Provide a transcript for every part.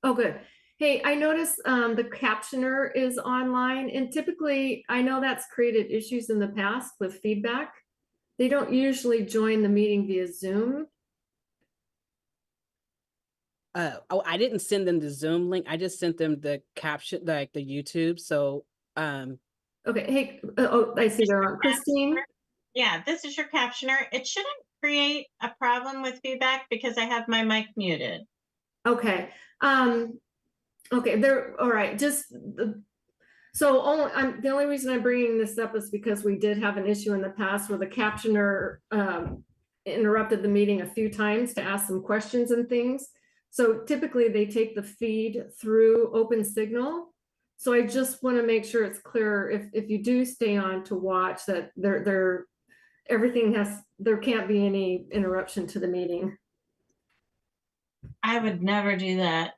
Oh, good. Hey, I noticed the captioner is online, and typically I know that's created issues in the past with feedback. They don't usually join the meeting via Zoom. Oh, I didn't send them the Zoom link. I just sent them the caption, like the YouTube. So, Okay, hey, oh, I see they're on. Christine? Yeah, this is your captioner. It shouldn't create a problem with feedback because I have my mic muted. Okay. Um, okay, they're all right. The only reason I'm bringing this up is because we did have an issue in the past where the captioner interrupted the meeting a few times to ask some questions and things. So typically they take the feed through Open Signal. So I just want to make sure it's clear if you do stay on to watch that there can't be any interruption to the meeting. I would never do that.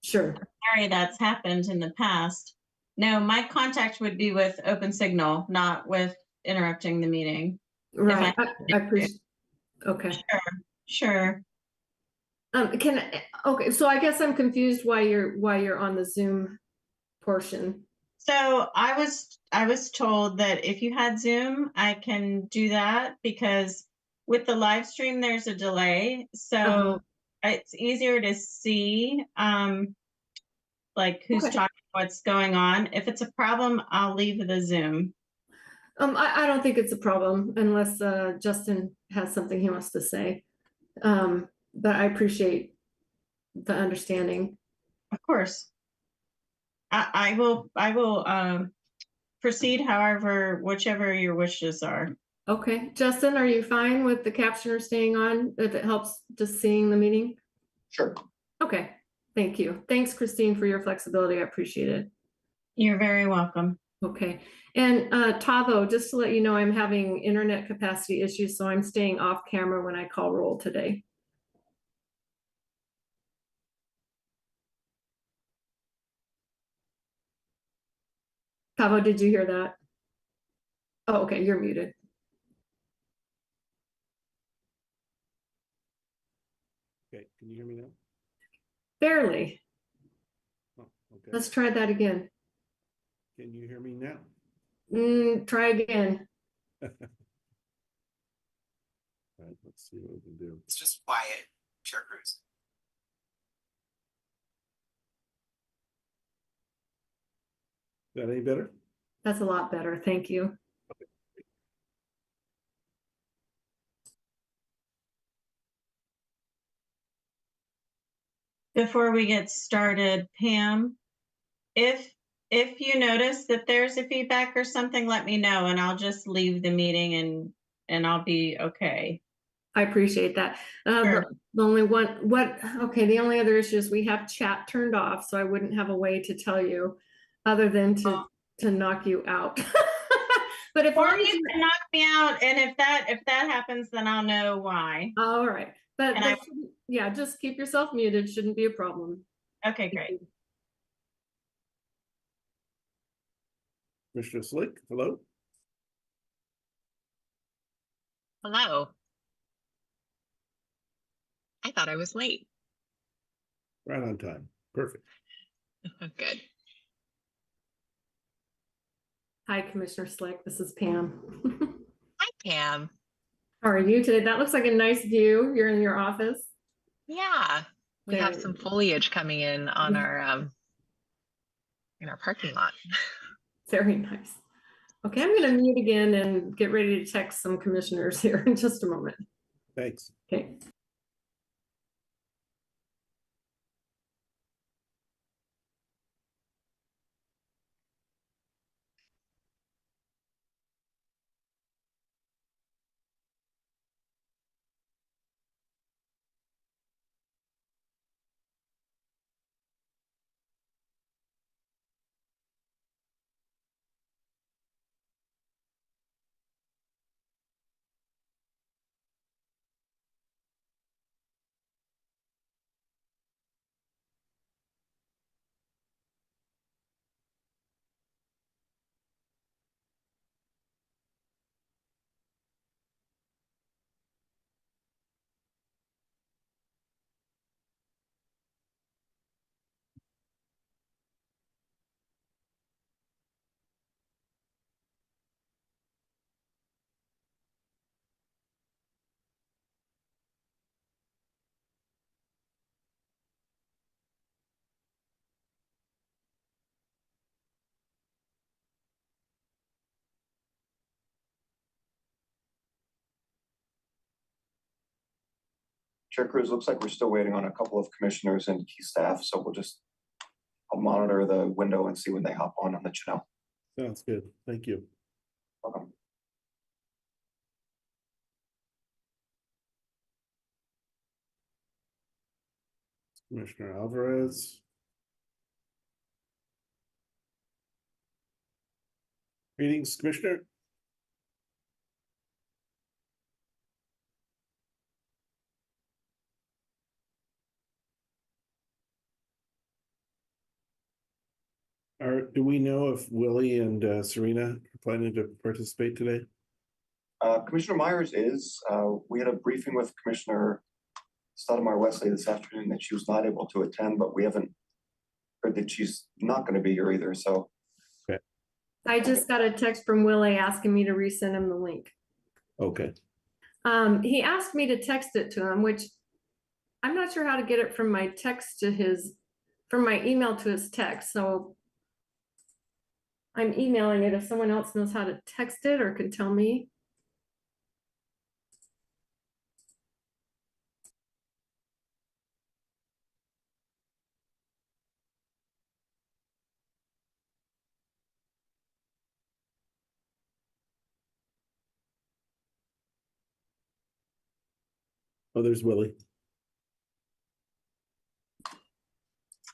Sure. Sorry, that's happened in the past. No, my contact would be with Open Signal, not with interrupting the meeting. Right. I appreciate. Okay. Sure. Okay, so I guess I'm confused why you're on the Zoom portion. So I was told that if you had Zoom, I can do that because with the live stream there's a delay. So it's easier to see like who's Okay. talking, what's going on. If it's a problem, I'll leave the Zoom. I don't think it's a problem unless Justin has something he wants to say. But I appreciate the understanding. Of course. I will proceed however, whichever your wishes are. Okay, Justin, are you fine with the captioner staying on if it helps just seeing the meeting? Sure. Okay, thank you. Thanks, Christine, for your flexibility. I appreciate it. You're very welcome. Okay, and Tavo, just to let you know, I'm having internet capacity issues, so I'm staying off camera when I call roll today. Tavo, did you hear that? Oh, okay, you're muted. Okay, can you hear me now? Barely. Oh, okay. Let's try that again. Can you hear me now? Try again. All right, let's see what we can do. It's just quiet, Chair Cruz. Is that any better? That's a lot better. Thank you. Before we get started, Pam, if you notice that there's a feedback or something, let me know and I'll just leave the meeting and I'll be okay. I appreciate that. Sure. The only other issue is we have chat turned off, so I wouldn't have a way to tell you other than to knock you out. But if Or you can knock me out, and if that happens, then I'll know why. all right, but And yeah, just keep yourself muted. Shouldn't be a problem. Okay, great. Commissioner Slick, hello? Hello. I thought I was late. Right on time. Perfect. Good. Hi, Commissioner Slick. This is Pam. Hi, Pam. How are you today? That looks like a nice view. You're in your office. Yeah, we have Very some foliage coming in on our parking lot. Very nice. Okay, I'm going to mute again and get ready to text some commissioners here in just a moment. Thanks. Okay. Chair Cruz, looks like we're still waiting on a couple of commissioners and key staff, so I'll monitor the window and see when they hop on and let you know. Sounds good. Thank you. Welcome. Commissioner Alvarez. Greetings, Commissioner. Do we know if Willie and Serena are planning to participate today? Commissioner Myers is. We had a briefing with Commissioner Stoudemire Wesley this afternoon that she was not able to attend, but we haven't heard that she's not going to be here either. So I just got a text from Willie asking me to resend him the link. Okay. He asked me to text it to him, which I'm not sure how to get it from my text to from my email to his text. So I'm emailing it if someone else knows how to text it or can tell me. Oh, there's Willie.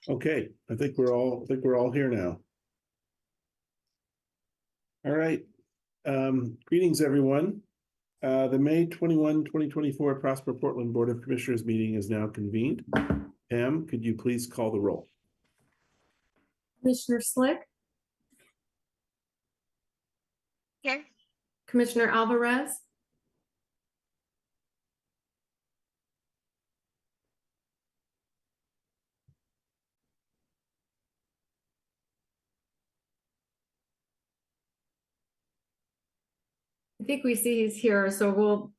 Okay, I think we're all here now. All right. Greetings, everyone. The May 21, 2024 Prosper Portland Board of Commissioners meeting is now convened. Pam, could you please call the roll? Commissioner Slick, Here. Commissioner Alvarez, I think we see he's here, so we'll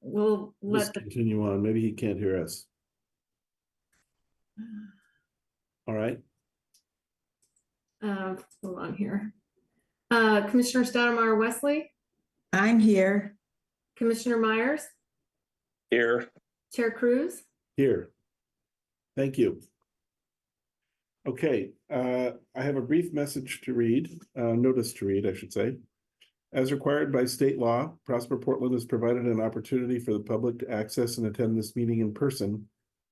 Let's let the continue on. Maybe he can't hear us. All right. hold on here. Commissioner Stoudemire Wesley, I'm here. Commissioner Myers, Here. Chair Cruz. Here. Thank you. Okay, I have a brief message to read, notice to read, I should say. As required by state law, Prosper Portland has provided an opportunity for the public to access and attend this meeting in person.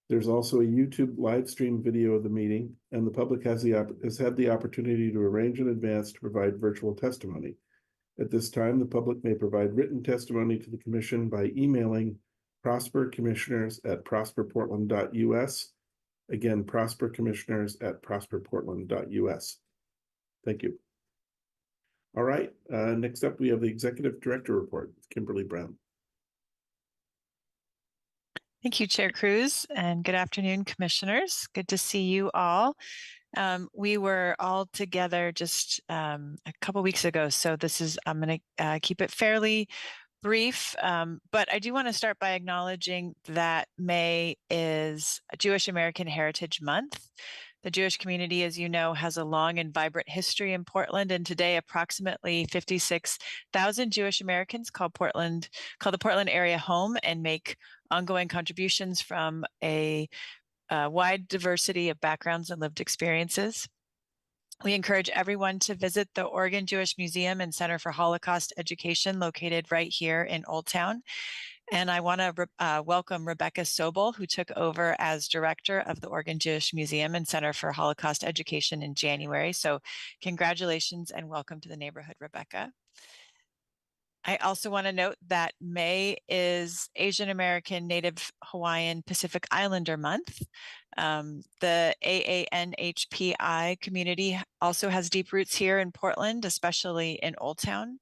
There's also a YouTube live stream video of the meeting, and the public has had the opportunity to arrange in advance to provide virtual testimony. At this time, the public may provide written testimony to the commission by emailing prospercommissioners@prosperportland.us. Again, prospercommissioners@prosperportland.us. Thank you. All right, next up, we have the Executive Director Report, Kimberly Brown. Thank you, Chair Cruz, and good afternoon, Commissioners. Good to see you all. We were all together just a couple weeks ago, so I'm going to keep it fairly brief, but I do want to start by acknowledging that May is Jewish American Heritage Month. The Jewish community, as you know, has a long and vibrant history in Portland, and today approximately 56,000 Jewish Americans call the Portland area home and make ongoing contributions from a wide diversity of backgrounds and lived experiences. We encourage everyone to visit the Oregon Jewish Museum and Center for Holocaust Education located right here in Old Town. And I want to welcome Rebecca Sobel, who took over as director of the Oregon Jewish Museum and Center for Holocaust Education in January. So congratulations and welcome to the neighborhood, Rebecca. I also want to note that May is Asian American, Native Hawaiian, Pacific Islander Month. The AANHPI community also has deep roots here in Portland, especially in Old Town,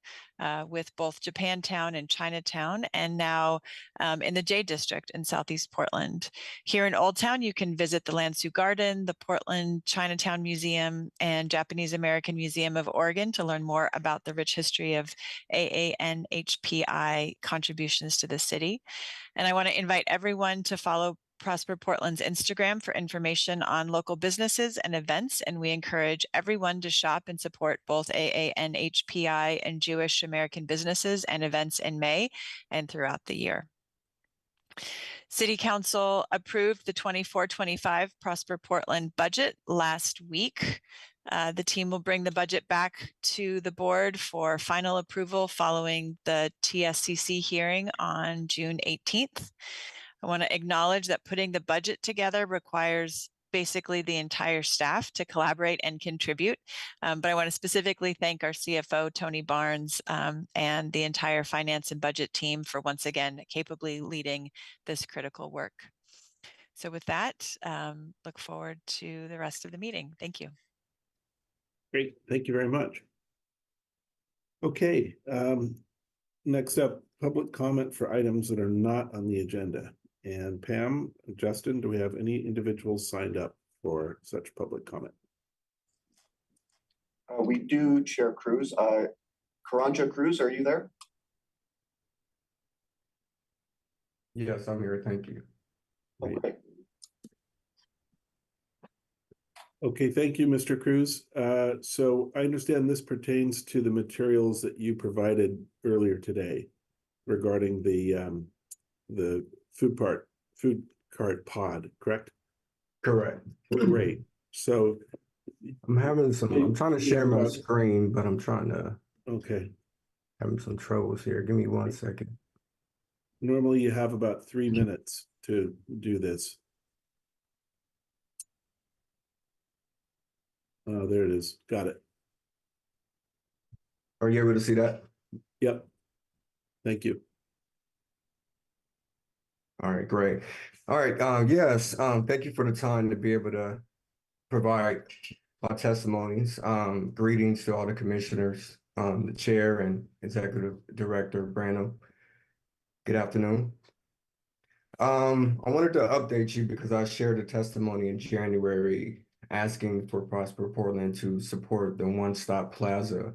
with both Japantown and Chinatown, and now in the J District in Southeast Portland. Here in Old Town, you can visit the Lansu Garden, the Portland Chinatown Museum, and Japanese American Museum of Oregon to learn more about the rich history of AANHPI contributions to the city. And I want to invite everyone to follow Prosper Portland's Instagram for information on local businesses and events, and we encourage everyone to shop and support both AANHPI and Jewish American businesses and events in May and throughout the year. City Council approved the 24-25 Prosper Portland budget last week. The team will bring the budget back to the board for final approval following the TSCC hearing on June 18th. I want to acknowledge that putting the budget together requires basically the entire staff to collaborate and contribute. But I want to specifically thank our CFO, Tony Barnes, and the entire finance and budget team for once again capably leading this critical work. So with that, look forward to the rest of the meeting. Thank you. Great, thank you very much. Okay, next up, public comment for items that are not on the agenda. And Pam, Justin, do we have any individuals signed up for such public comment? We do, Chair Cruz. Karanja Cruz, are you there? Yes, I'm here. Thank you. Okay. Okay, thank you, Mr. Cruz. So I understand this pertains to the materials that you provided earlier today regarding the food cart pod, correct? Correct. Great. So I'm trying to share my screen, but I'm trying to okay. having some troubles here. Give me 1 second. Normally you have about 3 minutes to do this. Oh, there it is. Got it. Are you able to see that? Yep. Thank you. All right, great. All right, yes, thank you for the time to be able to provide my testimonies. Greetings to all the commissioners, the chair and executive director Branham. Good afternoon. I wanted to update you because I shared a testimony in January asking for Prosper Portland to support the One Stop Plaza.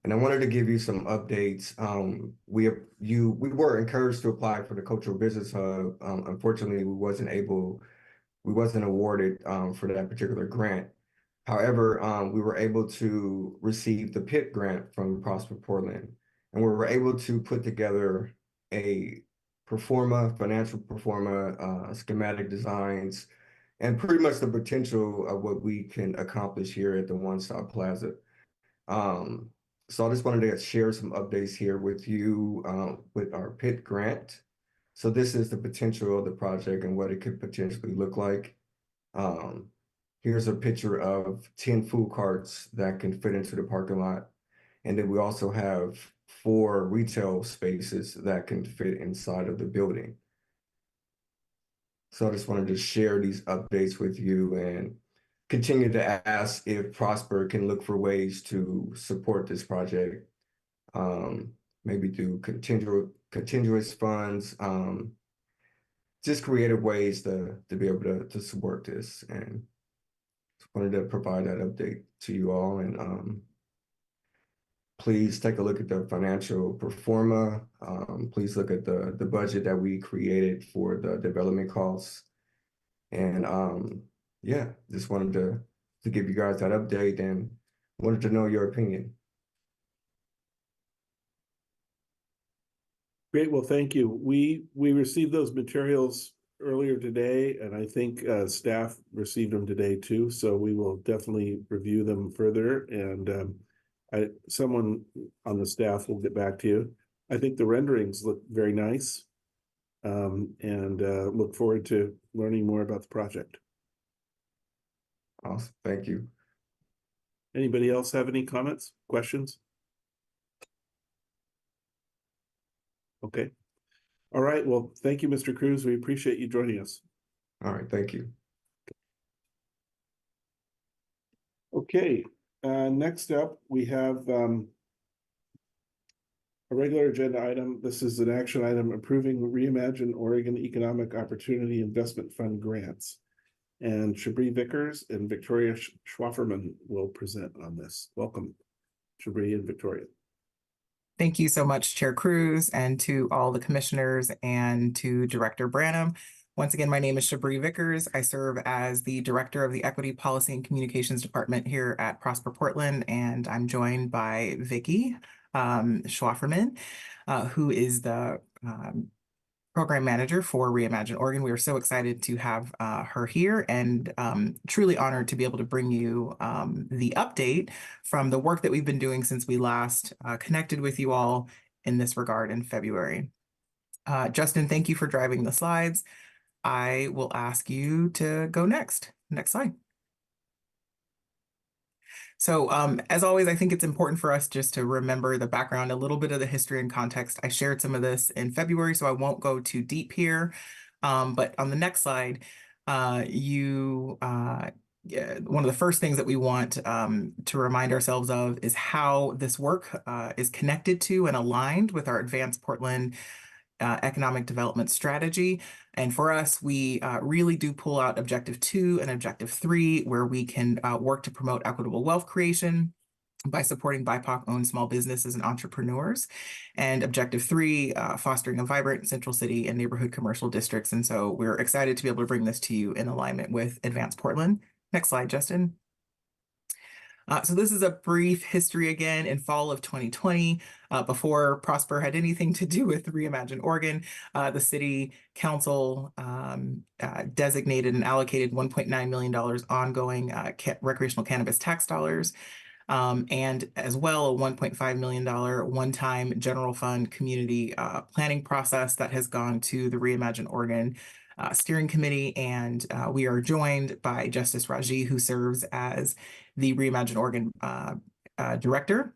And I wanted to give you some updates. We were encouraged to apply for the Cultural Business Hub. Unfortunately, we wasn't awarded for that particular grant. However, we were able to receive the PIT grant from Prosper Portland, and we were able to put together a financial pro forma, schematic designs, and pretty much the potential of what we can accomplish here at the One Stop Plaza. So I just wanted to share some updates here with you with our PIT grant. So this is the potential of the project and what it could potentially look like. Here's a picture of 10 food carts that can fit into the parking lot. And then we also have 4 retail spaces that can fit inside of the building. So I just wanted to share these updates with you and continue to ask if Prosper can look for ways to support this project, maybe through continuous funds, just creative ways to be able to support this. And just wanted to provide that update to you all. And please take a look at the financial pro forma. Please look at the budget that we created for the development costs. And yeah, just wanted to give you guys that update and wanted to know your opinion. Great. Well, thank you. We received those materials earlier today, and I think staff received them today too. So we will definitely review them further. And someone on the staff will get back to you. I think the renderings look very nice, and look forward to learning more about the project. Awesome. Thank you. Anybody else have any comments, questions? Okay. All right. Well, thank you, Mr. Cruz. We appreciate you joining us. All right. Thank you. Okay. Next up, we have a regular agenda item. This is an action item approving Reimagine Oregon Economic Opportunity Investment Fund grants. And Shabri Vickers and Victoria Schwafferman will present on this. Welcome, Shabri and Victoria. Thank you so much, Chair Cruz, and to all the commissioners and to Director Branham. Once again, my name is Shabri Vickers. I serve as the Director of the Equity Policy and Communications Department here at Prosper Portland, and I'm joined by Vicki Schwafferman, who is the program manager for Reimagine Oregon. We are so excited to have her here and truly honored to be able to bring you the update from the work that we've been doing since we last connected with you all in this regard in February. Justin, thank you for driving the slides. I will ask you to go next. Next slide. So as always, I think it's important for us just to remember the background, a little bit of the history and context. I shared some of this in February, so I won't go too deep here. But on the next slide, one of the first things that we want to remind ourselves of is how this work is connected to and aligned with our Advance Portland economic development strategy. And for us, we really do pull out Objective 2 and Objective 3, where we can work to promote equitable wealth creation by supporting BIPOC-owned small businesses and entrepreneurs. And Objective 3, fostering a vibrant central city and neighborhood commercial districts. And so we're excited to be able to bring this to you in alignment with Advance Portland. Next slide, Justin. So this is a brief history again. In fall of 2020, before Prosper had anything to do with Reimagine Oregon, the city council designated and allocated $1.9 million ongoing recreational cannabis tax dollars, and as well a $1.5 million one-time general fund community planning process that has gone to the Reimagine Oregon steering committee, and we are joined by Justice Raji, who serves as the Reimagine Oregon director,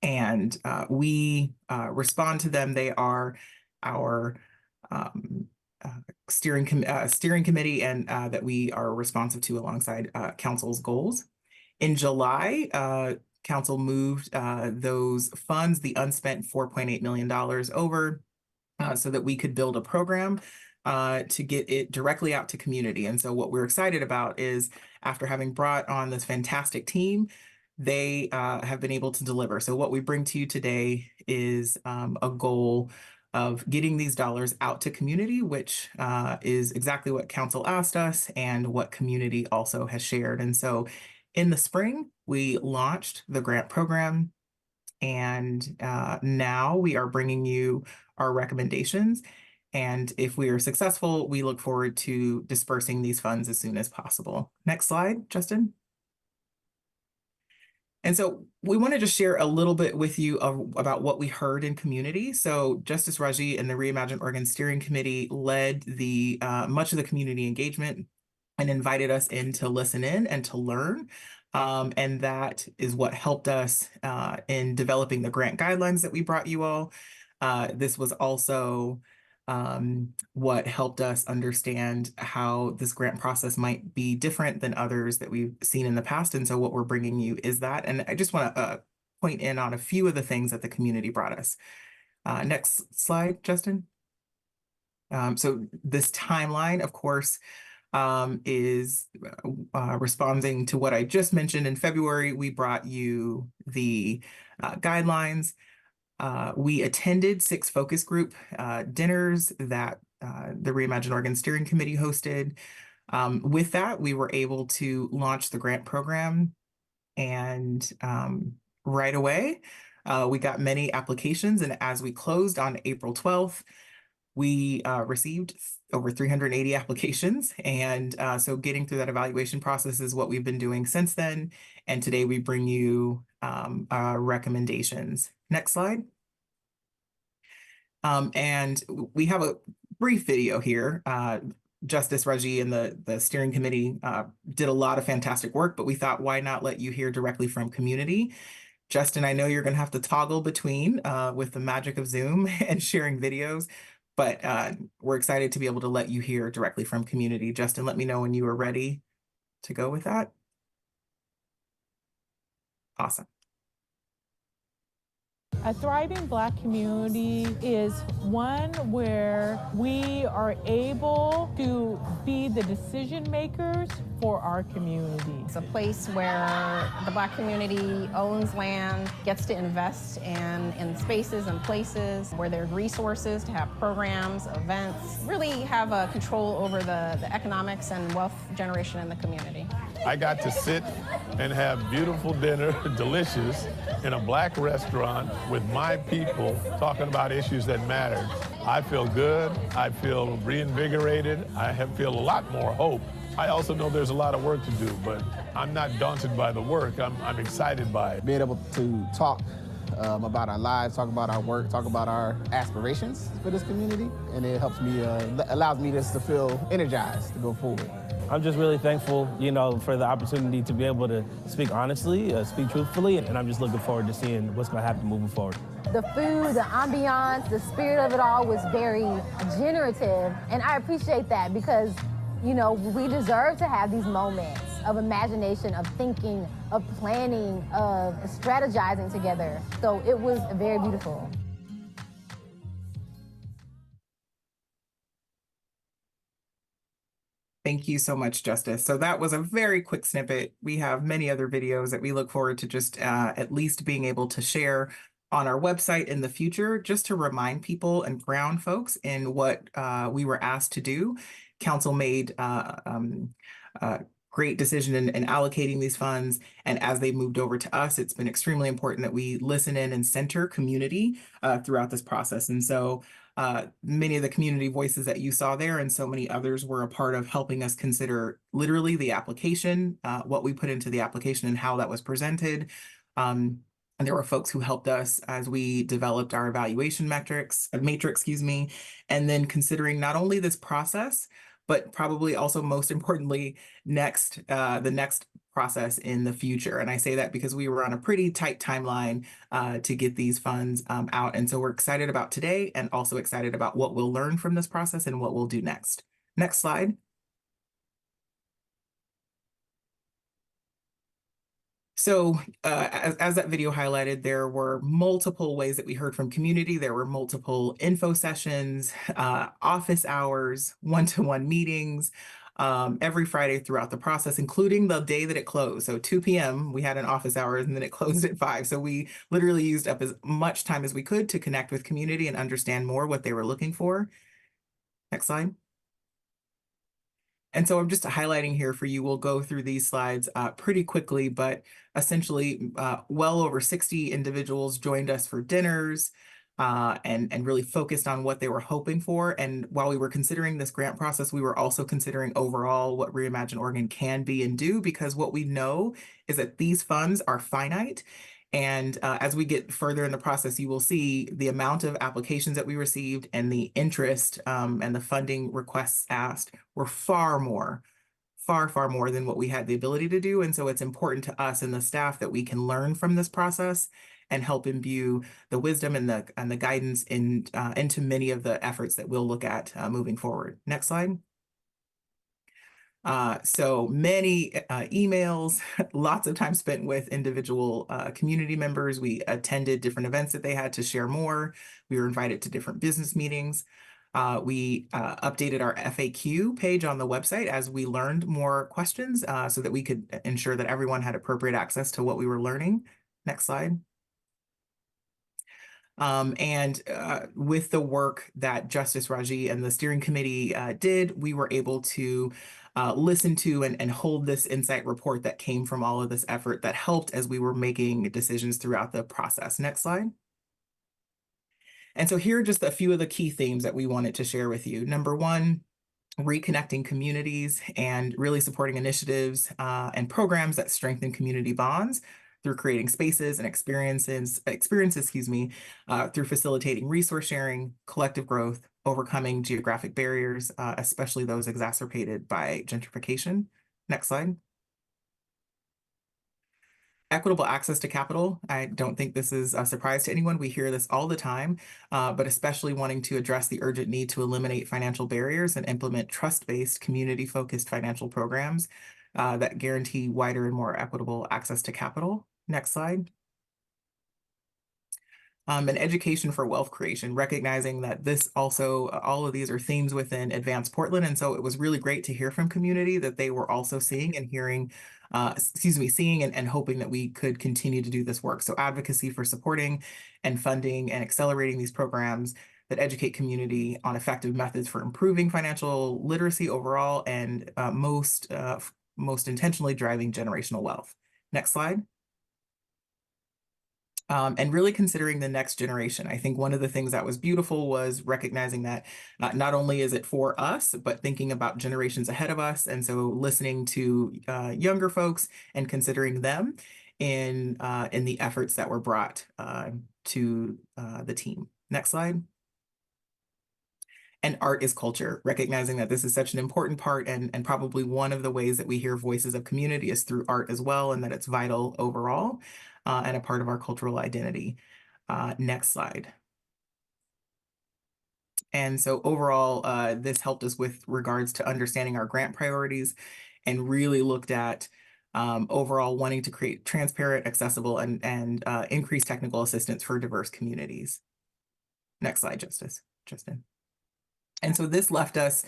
and we respond to them. They are our steering committee, and that we are responsive to alongside council's goals. In July, council moved those funds, the unspent $4.8 million over, so that we could build a program to get it directly out to community. And so what we're excited about is, after having brought on this fantastic team, they have been able to deliver. So what we bring to you today is a goal of getting these dollars out to community, which is exactly what council asked us and what community also has shared. And so in the spring, we launched the grant program, and now we are bringing you our recommendations. And if we are successful, we look forward to dispersing these funds as soon as possible. Next slide, Justin. And so we want to just share a little bit with you about what we heard in community. So Justice Raji and the Reimagine Oregon Steering Committee led the much of the community engagement and invited us in to listen in and to learn. And that is what helped us in developing the grant guidelines that we brought you all. This was also what helped us understand how this grant process might be different than others that we've seen in the past. And so what we're bringing you is that. And I just want to point in on a few of the things that the community brought us. Next slide, Justin. So this timeline, of course, is responding to what I just mentioned. In February, we brought you the guidelines. We attended 6 focus group dinners that the Reimagine Oregon Steering Committee hosted. With that, we were able to launch the grant program, and right away, we got many applications. And as we closed on April 12th, we received over 380 applications. And so getting through that evaluation process is what we've been doing since then. And today we bring you recommendations. Next slide. And we have a brief video here. Justice Raji and the steering committee did a lot of fantastic work, but we thought, why not let you hear directly from community? Justin, I know you're going to have to toggle between with the magic of Zoom and sharing videos, but we're excited to be able to let you hear directly from community. Justin, let me know when you are ready to go with that. Awesome. A thriving Black community is one where we are able to be the decision makers for our community. It's a place where the Black community owns land, gets to invest in spaces and places where there's resources to have programs, events, really have a control over the economics and wealth generation in the community. I got to sit and have beautiful dinner, delicious, in a Black restaurant with my people talking about issues that matter. I feel good. I feel reinvigorated. I feel a lot more hope. I also know there's a lot of work to do, but I'm not daunted by the work. I'm excited by it. Being able to talk about our lives, talk about our work, talk about our aspirations for this community, and it helps me, allows me just to feel energized to go forward. I'm just really thankful, you know, for the opportunity to be able to speak honestly, speak truthfully, and I'm just looking forward to seeing what's going to happen moving forward. The food, the ambiance, the spirit of it all was very generative, and I appreciate that because, you know, we deserve to have these moments of imagination, of thinking, of planning, of strategizing together. So it was very beautiful. Thank you so much, Justice. So that was a very quick snippet. We have many other videos that we look forward to just at least being able to share on our website in the future, just to remind people and ground folks in what we were asked to do. Council made great decision in allocating these funds. And as they moved over to us, it's been extremely important that we listen in and center community throughout this process. And so many of the community voices that you saw there and so many others were a part of helping us consider literally the application, what we put into the application and how that was presented. And there were folks who helped us as we developed our evaluation matrix, and then considering not only this process, but probably also most importantly, the next process in the future. And I say that because we were on a pretty tight timeline to get these funds out. And so we're excited about today and also excited about what we'll learn from this process and what we'll do next. Next slide. So as that video highlighted, there were multiple ways that we heard from community. There were multiple info sessions, office hours, one-to-one meetings, every Friday throughout the process, including the day that it closed. So 2 p.m. we had an office hours and then it closed at 5. So we literally used up as much time as we could to connect with community and understand more what they were looking for. Next slide. And so I'm just highlighting here for you. We'll go through these slides pretty quickly, but essentially well over 60 individuals joined us for dinners and really focused on what they were hoping for. And while we were considering this grant process, we were also considering overall what Reimagine Oregon can be and do, because what we know is that these funds are finite. And as we get further in the process, you will see the amount of applications that we received and the interest and the funding requests asked were far more than what we had the ability to do. And so it's important to us and the staff that we can learn from this process and help imbue the wisdom and the guidance into many of the efforts that we'll look at moving forward. Next slide. So many emails, lots of time spent with individual community members. We attended different events that they had to share more. We were invited to different business meetings. We updated our FAQ page on the website as we learned more questions so that we could ensure that everyone had appropriate access to what we were learning. Next slide. With the work that Justice Raji and the steering committee did, we were able to listen to and hold this insight report that came from all of this effort that helped as we were making decisions throughout the process. Next slide. And so here are just a few of the key themes that we wanted to share with you. Number one, reconnecting communities and really supporting initiatives and programs that strengthen community bonds through creating spaces and experiences, through facilitating resource sharing, collective growth, overcoming geographic barriers, especially those exacerbated by gentrification. Next slide. Equitable access to capital. I don't think this is a surprise to anyone. We hear this all the time, but especially wanting to address the urgent need to eliminate financial barriers and implement trust-based, community-focused financial programs that guarantee wider and more equitable access to capital. Next slide. And education for wealth creation, recognizing that this also, all of these are themes within Advance Portland. And so it was really great to hear from community that they were also seeing and hearing, seeing and hoping that we could continue to do this work. So advocacy for supporting and funding and accelerating these programs that educate community on effective methods for improving financial literacy overall and most intentionally driving generational wealth. Next slide. And really considering the next generation. I think one of the things that was beautiful was recognizing that not only is it for us, but thinking about generations ahead of us. And so listening to younger folks and considering them in the efforts that were brought to the team. Next slide. And art is culture, recognizing that this is such an important part and probably one of the ways that we hear voices of community is through art as well, and that it's vital overall and a part of our cultural identity. Next slide. And so overall, this helped us with regards to understanding our grant priorities and really looked at overall wanting to create transparent, accessible, and increase technical assistance for diverse communities. Next slide, Justin. And so this left us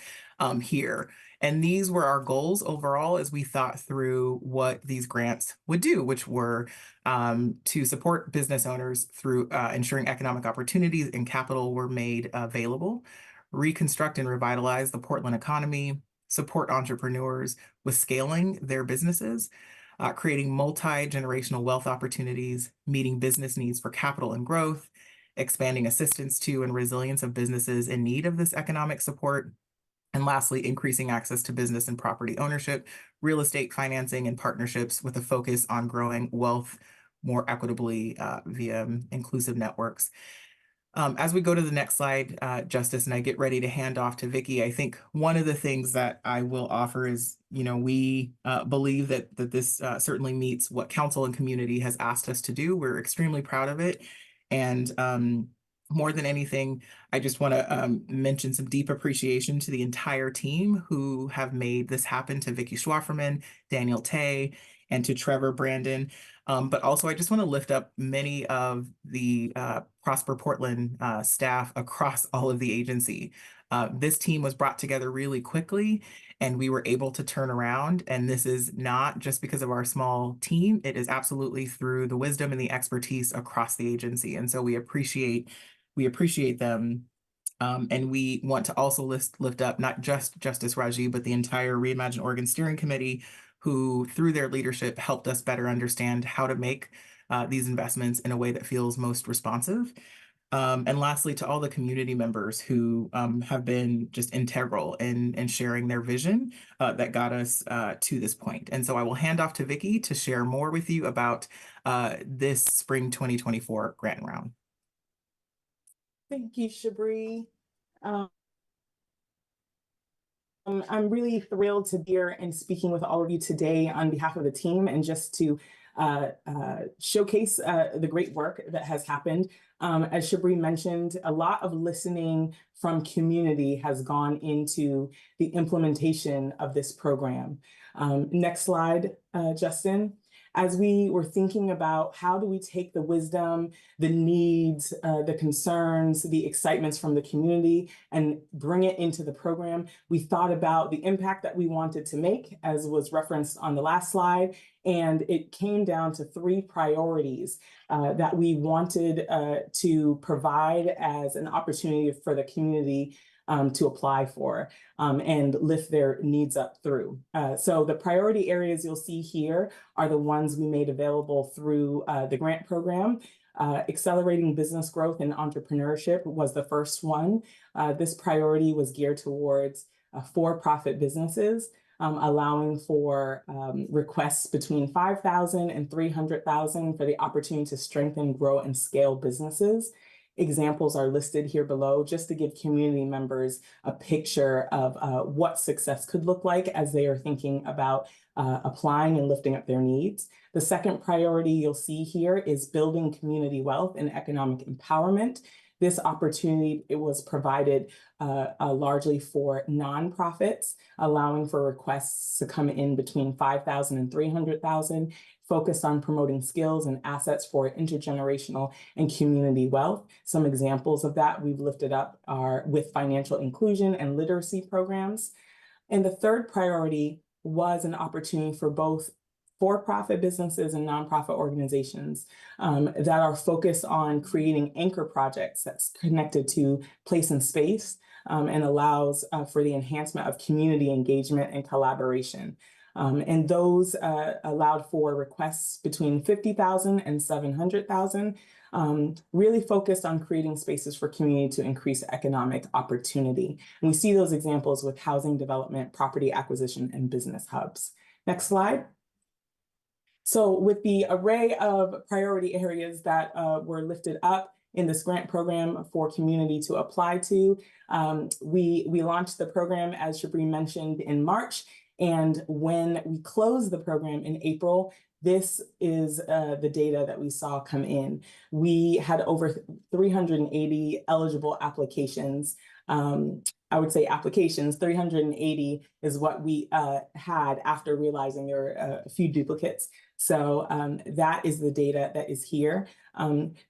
here. And these were our goals overall as we thought through what these grants would do, which were to support business owners through ensuring economic opportunities and capital were made available, reconstruct and revitalize the Portland economy, support entrepreneurs with scaling their businesses, creating multi-generational wealth opportunities, meeting business needs for capital and growth, expanding assistance to and resilience of businesses in need of this economic support, and lastly, increasing access to business and property ownership, real estate financing, and partnerships with a focus on growing wealth more equitably via inclusive networks. As we go to the next slide, Justice, and I get ready to hand off to Vicki, I think one of the things that I will offer is, we believe that this certainly meets what council and community has asked us to do. We're extremely proud of it. And more than anything, I just want to mention some deep appreciation to the entire team who have made this happen, to Vicki Schwafferman, Daniel Tay, and to Trevor Brandon. But also, I just want to lift up many of the Prosper Portland staff across all of the agency. This team was brought together really quickly, and we were able to turn around. And this is not just because of our small team. It is absolutely through the wisdom and the expertise across the agency. And so we appreciate them. And we want to also lift up not just Justice Raji, but the entire Reimagine Oregon Steering Committee, who through their leadership helped us better understand how to make these investments in a way that feels most responsive. And lastly, to all the community members who have been just integral in sharing their vision that got us to this point. And so I will hand off to Vicki to share more with you about this spring 2024 grant round. Thank you, Shabri. I'm really thrilled to be here and speaking with all of you today on behalf of the team and just to showcase the great work that has happened. As Shabri mentioned, a lot of listening from community has gone into the implementation of this program. Next slide, Justin. As we were thinking about how do we take the wisdom, the needs, the concerns, the excitements from the community and bring it into the program, we thought about the impact that we wanted to make, as was referenced on the last slide. And it came down to 3 priorities that we wanted to provide as an opportunity for the community to apply for and lift their needs up through. So the priority areas you'll see here are the ones we made available through the grant program. Accelerating business growth and entrepreneurship was the first one. This priority was geared towards for-profit businesses, allowing for requests between $5,000 and $300,000 for the opportunity to strengthen, grow, and scale businesses. Examples are listed here below just to give community members a picture of what success could look like as they are thinking about applying and lifting up their needs. The second priority you'll see here is building community wealth and economic empowerment. This opportunity, it was provided largely for nonprofits, allowing for requests to come in between $5,000 and $300,000, focused on promoting skills and assets for intergenerational and community wealth. Some examples of that we've lifted up are with financial inclusion and literacy programs. And the third priority was an opportunity for both for-profit businesses and nonprofit organizations that are focused on creating anchor projects that's connected to place and space and allows for the enhancement of community engagement and collaboration. And those allowed for requests between 50,000 and 700,000, really focused on creating spaces for community to increase economic opportunity. And we see those examples with housing development, property acquisition, and business hubs. Next slide. So with the array of priority areas that were lifted up in this grant program for community to apply to, we launched the program, as Shabri mentioned, in March. And when we closed the program in April, this is the data that we saw come in. We had over 380 eligible applications. I would say applications, 380 is what we had after realizing there were a few duplicates. So that is the data that is here.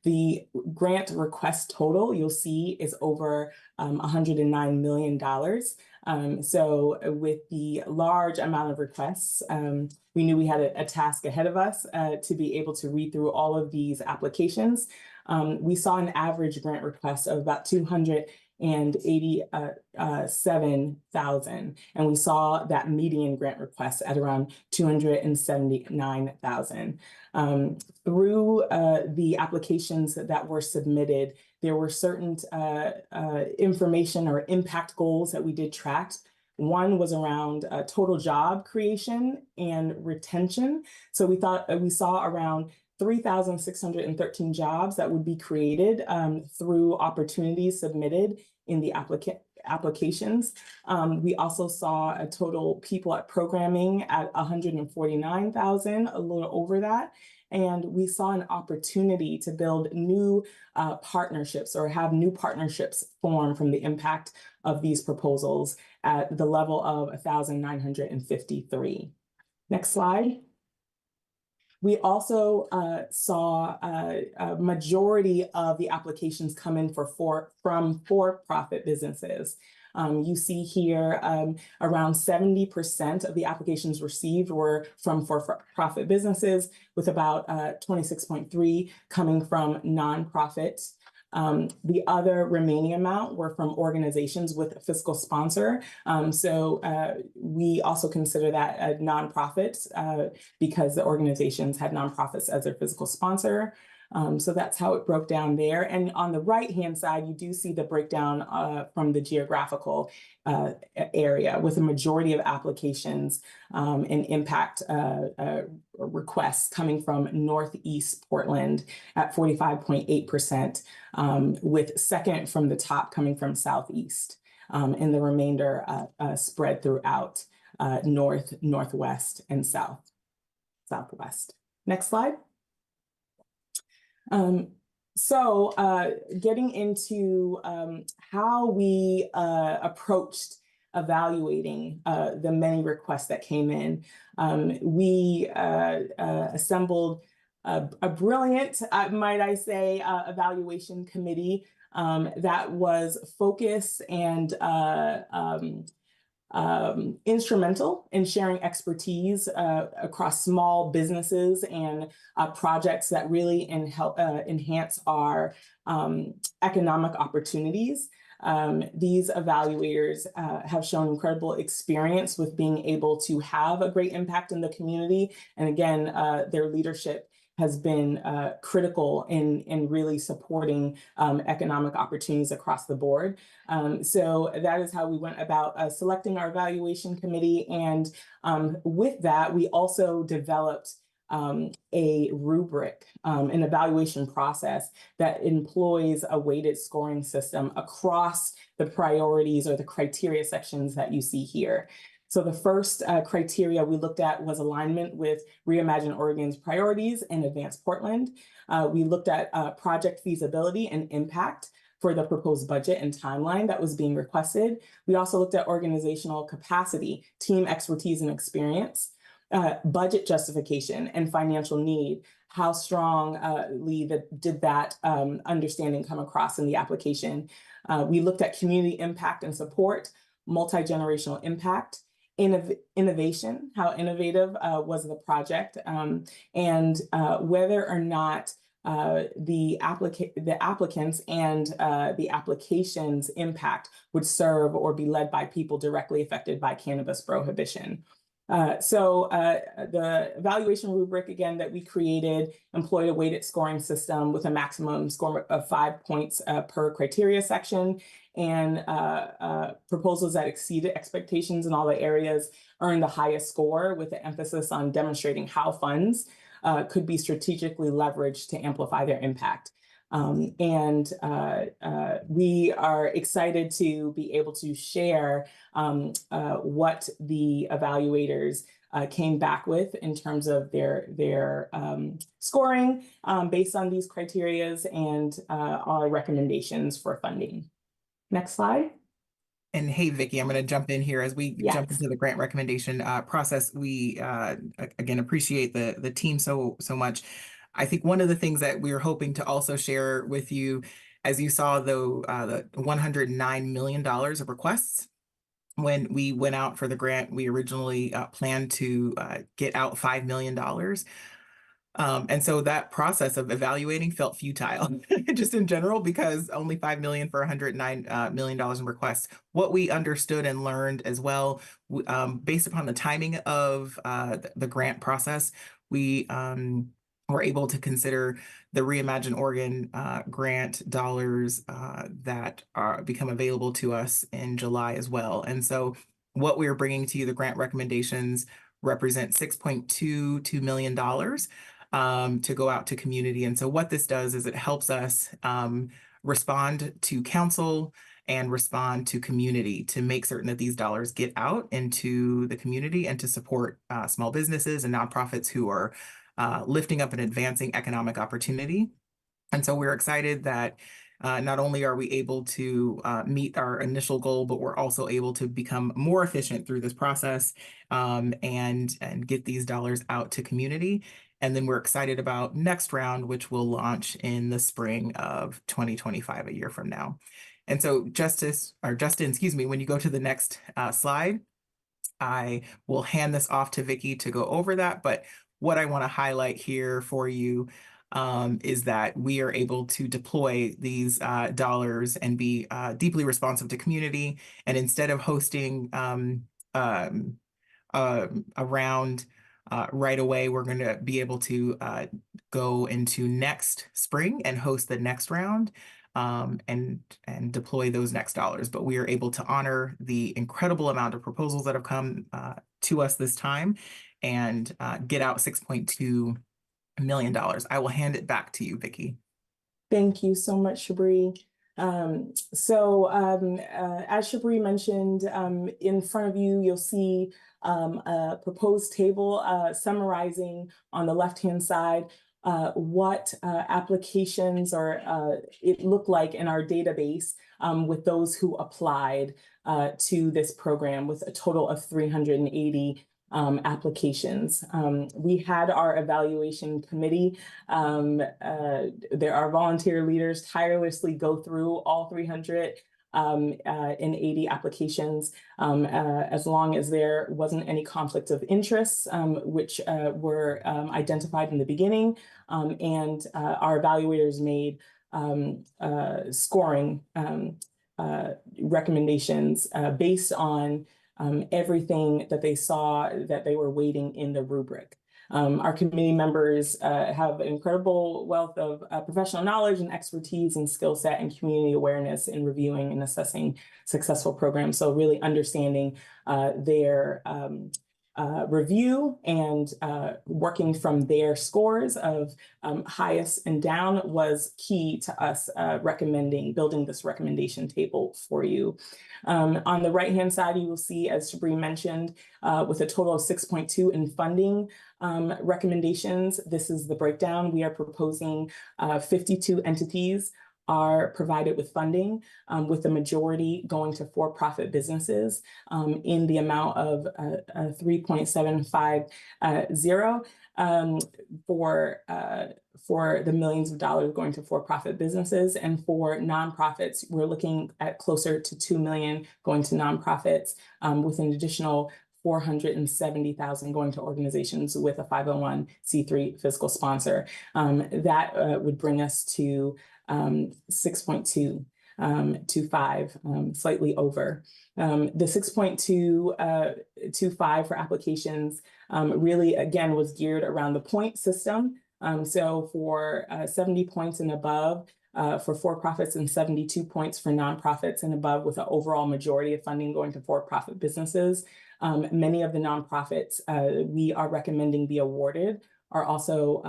The grant request total, you'll see, is over $109 million. So with the large amount of requests, we knew we had a task ahead of us to be able to read through all of these applications. We saw an average grant request of about 287,000, and we saw that median grant request at around 279,000. Through the applications that were submitted, there were certain information or impact goals that we did track. One was around total job creation and retention. So we saw around 3,613 jobs that would be created through opportunities submitted in the applications. We also saw a total people at programming at 149,000, a little over that. And we saw an opportunity to build new partnerships or have new partnerships form from the impact of these proposals at the level of 1,953. Next slide. We also saw a majority of the applications come in from for-profit businesses. You see here around 70% of the applications received were from for-profit businesses, with about 26.3 coming from nonprofits. The other remaining amount were from organizations with a fiscal sponsor. So we also consider that nonprofits because the organizations had nonprofits as their fiscal sponsor. So that's how it broke down there. And on the right-hand side, you do see the breakdown from the geographical area, with a majority of applications and impact requests coming from Northeast Portland at 45.8%, with second from the top coming from Southeast, and the remainder spread throughout North, Northwest, and Southwest. Next slide. So getting into how we approached evaluating the many requests that came in, we assembled a brilliant, might I say, evaluation committee that was focused and instrumental in sharing expertise across small businesses and projects that really enhance our economic opportunities. These evaluators have shown incredible experience with being able to have a great impact in the community. And again, their leadership has been critical in really supporting economic opportunities across the board. So that is how we went about selecting our evaluation committee. And with that, we also developed a rubric, an evaluation process that employs a weighted scoring system across the priorities or the criteria sections that you see here. So the first criteria we looked at was alignment with Reimagine Oregon's priorities and Advance Portland. We looked at project feasibility and impact for the proposed budget and timeline that was being requested. We also looked at organizational capacity, team expertise and experience, budget justification and financial need. How strongly did that understanding come across in the application? We looked at community impact and support, multi-generational impact, innovation, how innovative was the project, and whether or not the applicants and the application's impact would serve or be led by people directly affected by cannabis prohibition. The evaluation rubric, again, that we created employed a weighted scoring system with a maximum score of 5 points per criteria section, and proposals that exceeded expectations in all the areas earned the highest score, with an emphasis on demonstrating how funds could be strategically leveraged to amplify their impact. We are excited to be able to share what the evaluators came back with in terms of their scoring based on these criterias and our recommendations for funding. Next slide. And hey, Vicki, I'm going to jump in here as we jump into the grant recommendation process. We again appreciate the team so much. I think one of the things that we were hoping to also share with you, as you saw, though, the $109 million of requests. When we went out for the grant, we originally planned to get out $5 million. And so that process of evaluating felt futile, just in general, because only $5 million for $109 million in requests. What we understood and learned as well, based upon the timing of the grant process, we were able to consider the Reimagine Oregon grant dollars that become available to us in July as well. And so what we're bringing to you, the grant recommendations, represent $6.22 million to go out to community. And so what this does is it helps us respond to council and respond to community to make certain that these dollars get out into the community and to support small businesses and nonprofits who are lifting up and advancing economic opportunity. And so we're excited that not only are we able to meet our initial goal, but we're also able to become more efficient through this process and get these dollars out to community. And then we're excited about next round, which will launch in the spring of 2025, a year from now. And so Justin, excuse me, when you go to the next slide, I will hand this off to Vicki to go over that. But what I want to highlight here for you is that we are able to deploy these dollars and be deeply responsive to community. And instead of hosting a round right away, we're going to be able to go into next spring and host the next round and deploy those next dollars. But we are able to honor the incredible amount of proposals that have come to us this time and get out $6.2 million. I will hand it back to you, Vicki. Thank you so much, Shabri. As Shabri mentioned, in front of you, you'll see a proposed table summarizing on the left-hand side what applications it looked like in our database with those who applied to this program, with a total of 380 applications. We had our evaluation committee. There are volunteer leaders tirelessly go through all 380 applications, as long as there wasn't any conflict of interest, which were identified in the beginning. And our evaluators made scoring recommendations based on everything that they saw that they were weighting in the rubric. Our committee members have an incredible wealth of professional knowledge and expertise and skill set and community awareness in reviewing and assessing successful programs. So really understanding their review and working from their scores of highest and down was key to us building this recommendation table for you. On the right-hand side, you will see, as Shabri mentioned, with a total of 6.2 in funding recommendations. This is the breakdown. We are proposing 52 entities are provided with funding, with the majority going to for-profit businesses in the amount of 3.750 for the millions of dollars going to for-profit businesses. And for nonprofits, we're looking at closer to 2 million going to nonprofits, with an additional 470,000 going to organizations with a 501c3 fiscal sponsor. That would bring us to 6.2. to 5, slightly over. The 6.225 for applications really, again, was geared around the point system. So for 70 points and above, for for-profits and 72 points for nonprofits and above, with an overall majority of funding going to for-profit businesses. Many of the nonprofits we are recommending be awarded are also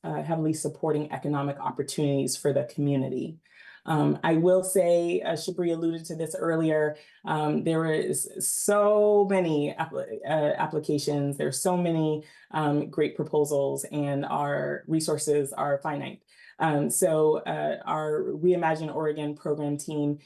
heavily supporting economic opportunities for the community. I will say, Shabri alluded to this earlier, there is so many applications, there's so many great proposals, and our resources are finite. So our Reimagine Oregon program team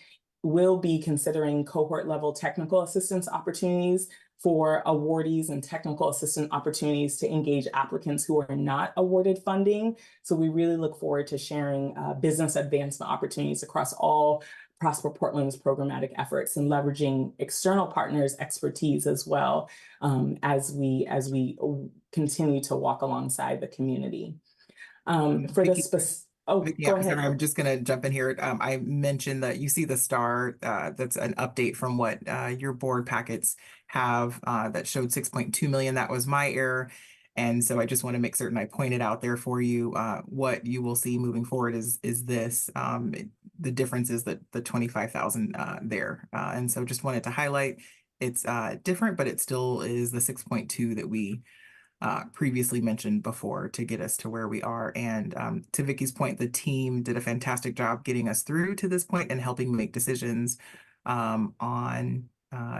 will be considering cohort level technical assistance opportunities for awardees and technical assistant opportunities to engage applicants who are not awarded funding. So we really look forward to sharing business advancement opportunities across all Prosper Portland's programmatic efforts and leveraging external partners' expertise as well, as we continue to walk alongside the community. For the specific, go ahead. I'm just going to jump in here. I mentioned that you see the star, that's an update from what your board packets have that showed 6.2 million. That was my error. And so I just want to make certain I pointed out there for you. What you will see moving forward is this. The difference is that the 25,000 there. And so just wanted to highlight it's different, but it still is the 6.2 that we previously mentioned before to get us to where we are. And to Vicki's point, the team did a fantastic job getting us through to this point and helping make decisions on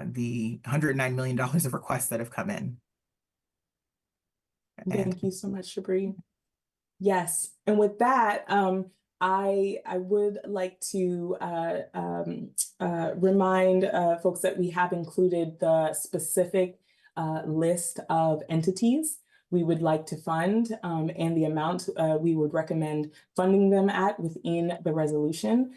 the $109 million of requests that have come in. Thank you so much, Shabri. Yes, and with that, I would like to remind folks that we have included the specific list of entities we would like to fund and the amount we would recommend funding them at within the resolution.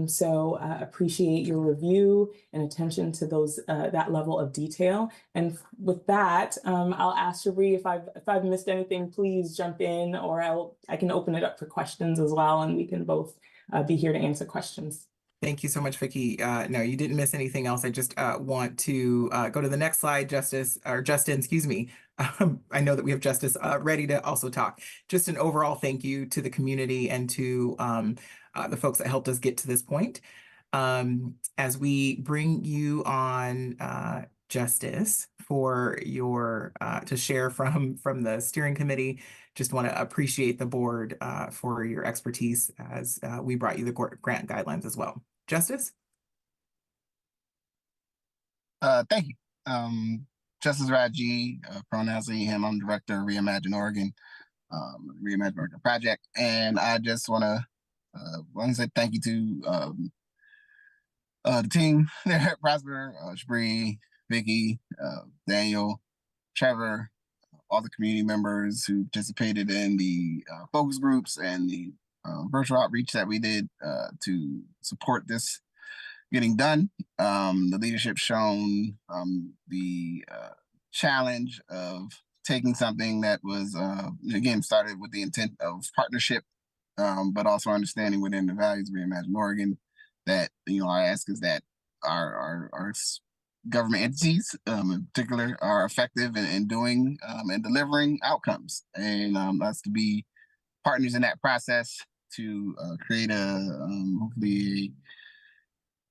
So appreciate your review and attention to those that level of detail. And with that, I'll ask Shabri if I've missed anything, please jump in, or I can open it up for questions as well, and we can both be here to answer questions. Thank you so much, Vicki. No, you didn't miss anything else. I just want to go to the next slide, Justin, excuse me. I know that we have Justice ready to also talk. Just an overall thank you to the community and to the folks that helped us get to this point. As we bring you on, Justice, for your to share from the steering committee, just want to appreciate the board for your expertise as we brought you the grant guidelines as well. Justice? Thank you. Justice Raji, pronouns he, him. I'm director of Reimagine Oregon, Reimagine Oregon project. And I just want to say thank you to the team there at Prosper, Shabri, Vicki, Daniel, Trevor, all the community members who participated in the focus groups and the virtual outreach that we did to support this getting done. The leadership shown, the challenge of taking something that was, again, started with the intent of partnership, but also understanding within the values of Reimagine Oregon that, our ask is that our government entities in particular are effective in doing and delivering outcomes, and us to be partners in that process to create hopefully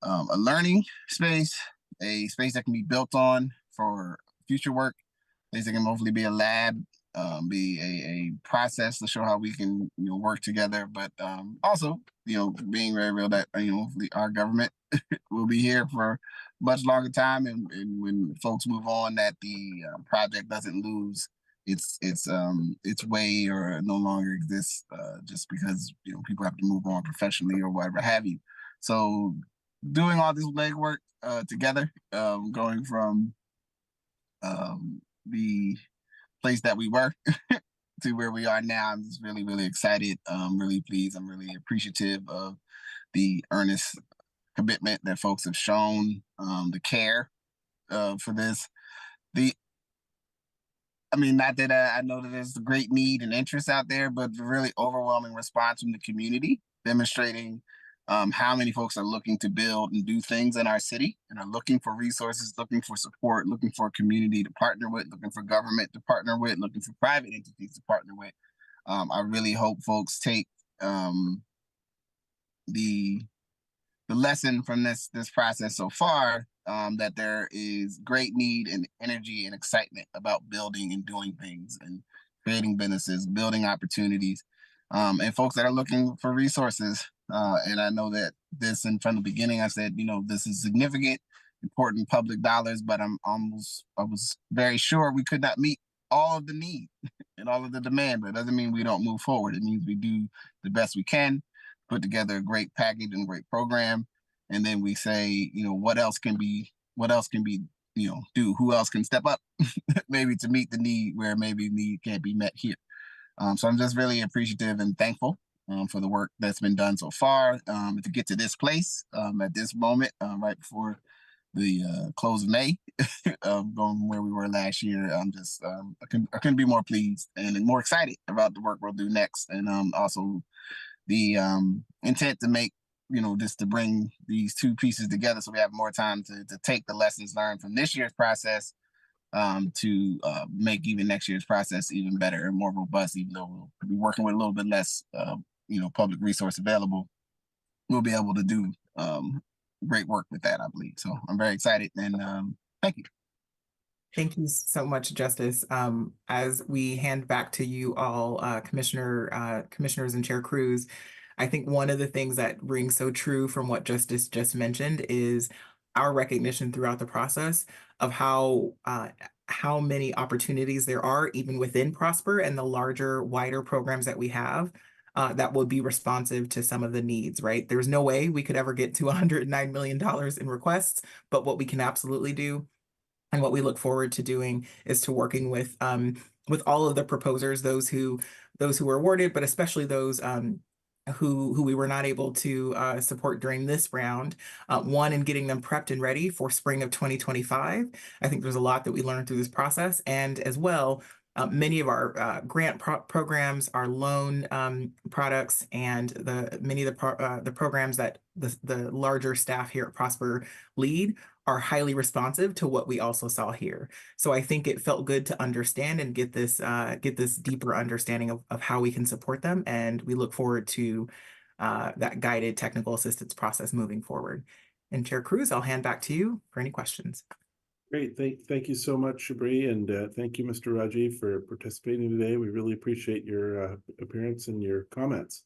a learning space, a space that can be built on for future work, a space that can hopefully be a lab, be a process to show how we can work together, but also being very real that hopefully our government will be here for much longer time, and when folks move on, that the project doesn't lose its way or no longer exists just because people have to move on professionally or whatever have you. So doing all this legwork together, going from the place that we were to where we are now, I'm just really, really excited. Really pleased. I'm really appreciative of the earnest commitment that folks have shown, the care for this. Not that I know that there's a great need and interest out there, but the really overwhelming response from the community demonstrating how many folks are looking to build and do things in our city and are looking for resources, looking for support, looking for a community to partner with, looking for government to partner with, looking for private entities to partner with. I really hope folks take the lesson from this process so far, that there is great need and energy and excitement about building and doing things and creating businesses, building opportunities, and folks that are looking for resources. And I know that this, and from the beginning, I said, you know, this is significant, important public dollars, but I was very sure we could not meet all of the need and all of the demand, but it doesn't mean we don't move forward. It means we do the best we can, put together a great package and a great program. And then we say, you know, what else can be, you know, who else can step up maybe to meet the need where maybe need can't be met here. So I'm just really appreciative and thankful for the work that's been done so far, to get to this place at this moment, right before the close of May, going where we were last year. I'm just, I couldn't be more pleased and more excited about the work we'll do next. And also the intent to make, you know, just to bring these two pieces together so we have more time to take the lessons learned from this year's process to make even next year's process even better and more robust, even though we'll be working with a little bit less, you know, public resource available. We'll be able to do great work with that, I believe. So I'm very excited, and thank you. Thank you so much, Justice. As we hand back to you all, Commissioners and Chair Cruz, I think one of the things that rings so true from what Justice just mentioned is our recognition throughout the process of how many opportunities there are even within Prosper and the larger, wider programs that we have that will be responsive to some of the needs, right? There's no way we could ever get to $109 million in requests, but what we can absolutely do and what we look forward to doing is to working with all of the proposers, those who were awarded, but especially those who we were not able to support during this round, in getting them prepped and ready for spring of 2025. I think there's a lot that we learned through this process, and as well, many of our grant programs, our loan products, and many of the programs that the larger staff here at Prosper lead are highly responsive to what we also saw here. So I think it felt good to understand and get this deeper understanding of how we can support them, and we look forward to that guided technical assistance process moving forward. And Chair Cruz, I'll hand back to you for any questions. Great, thank you so much, Shabri, and thank you, Mr. Raji, for participating today. We really appreciate your appearance and your comments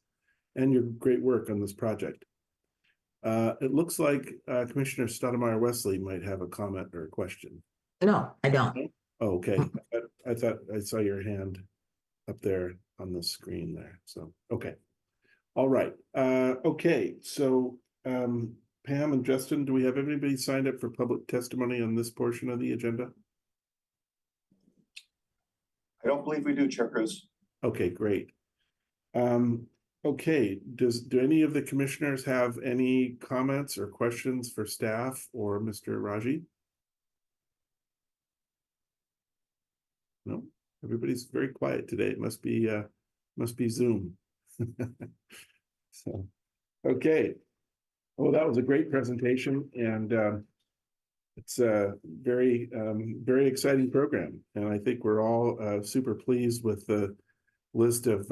and your great work on this project. It looks like Commissioner Stoudemire Wesley might have a comment or a question. No, I don't. Oh, okay. I thought I saw your hand up there on the screen there. So, okay. All right. Okay. So, Pam and Justin, do we have anybody signed up for public testimony on this portion of the agenda? I don't believe we do, Chair Cruz. Okay, great. Okay, do any of the commissioners have any comments or questions for staff or Mr. Raji? No, everybody's very quiet today. It must be Zoom. So, okay. Well, that was a great presentation, and it's a very exciting program. And I think we're all super pleased with the list of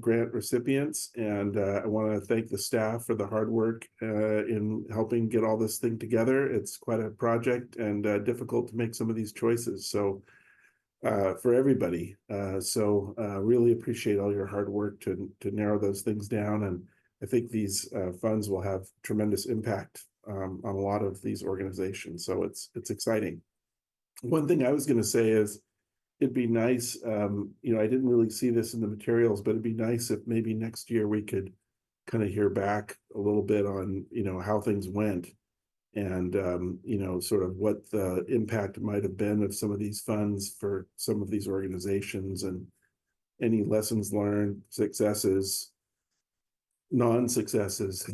grant recipients. And I want to thank the staff for the hard work in helping get all this thing together. It's quite a project and difficult to make some of these choices. So for everybody, really appreciate all your hard work to narrow those things down. And I think these funds will have tremendous impact on a lot of these organizations. So it's exciting. One thing I was going to say is it'd be nice, you know, I didn't really see this in the materials, but it'd be nice if maybe next year we could kind of hear back a little bit on, you know, how things went and, you know, sort of what the impact might have been of some of these funds for some of these organizations and any lessons learned, successes, non-successes,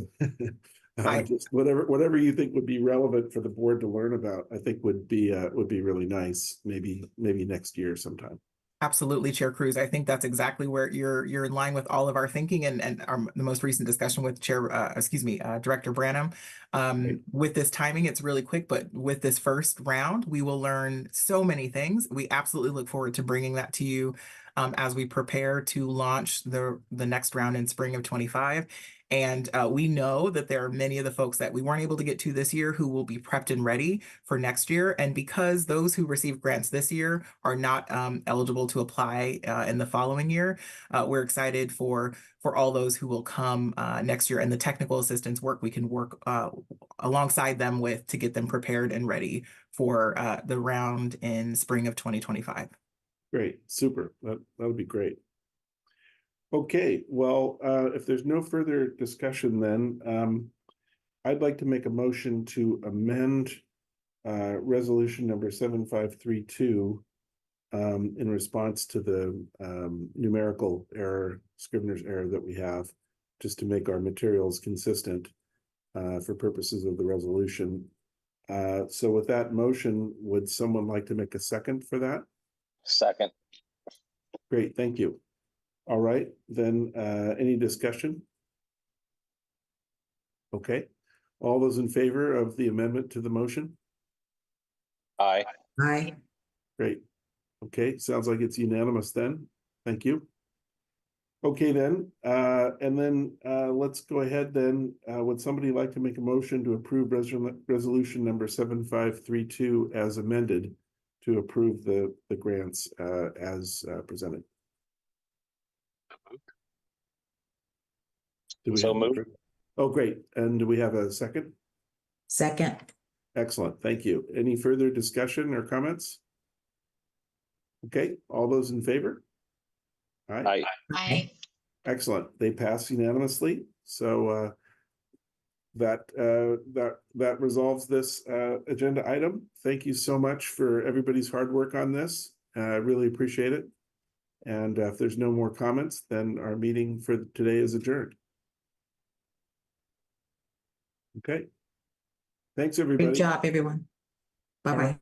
just whatever you think would be relevant for the board to learn about, I think would be really nice. Maybe next year sometime. Absolutely, Chair Cruz. I think that's exactly where you're in line with all of our thinking and the most recent discussion with Director Branham. With this timing, it's really quick, but with this first round, we will learn so many things. We absolutely look forward to bringing that to you as we prepare to launch the next round in spring of 25. And we know that there are many of the folks that we weren't able to get to this year who will be prepped and ready for next year. And because those who receive grants this year are not eligible to apply in the following year, we're excited for all those who will come next year and the technical assistance work we can work alongside them with to get them prepared and ready for the round in spring of 2025. Great, super. That would be great. Okay, well, if there's no further discussion, then I'd like to make a motion to amend resolution number 7532 in response to the numerical error, Scrivener's error that we have, just to make our materials consistent for purposes of the resolution. So with that motion, would someone like to make a second for that? Second. Great, thank you. All right, then any discussion? Okay, all those in favor of the amendment to the motion? Aye. Aye. Great. Okay, sounds like it's unanimous then. Thank you. Okay, then, and then let's go ahead then. Would somebody like to make a motion to approve resolution number 7532 as amended to approve the grants as presented? So moved. Oh, great. And do we have a second? Second. Excellent. Thank you. Any further discussion or comments? Okay, all those in favor? Aye. Aye. Excellent. They pass unanimously. So that resolves this agenda item. Thank you so much for everybody's hard work on this. I really appreciate it. And if there's no more comments, then our meeting for today is adjourned. Okay. Thanks, everybody. Great job, everyone. Bye-bye.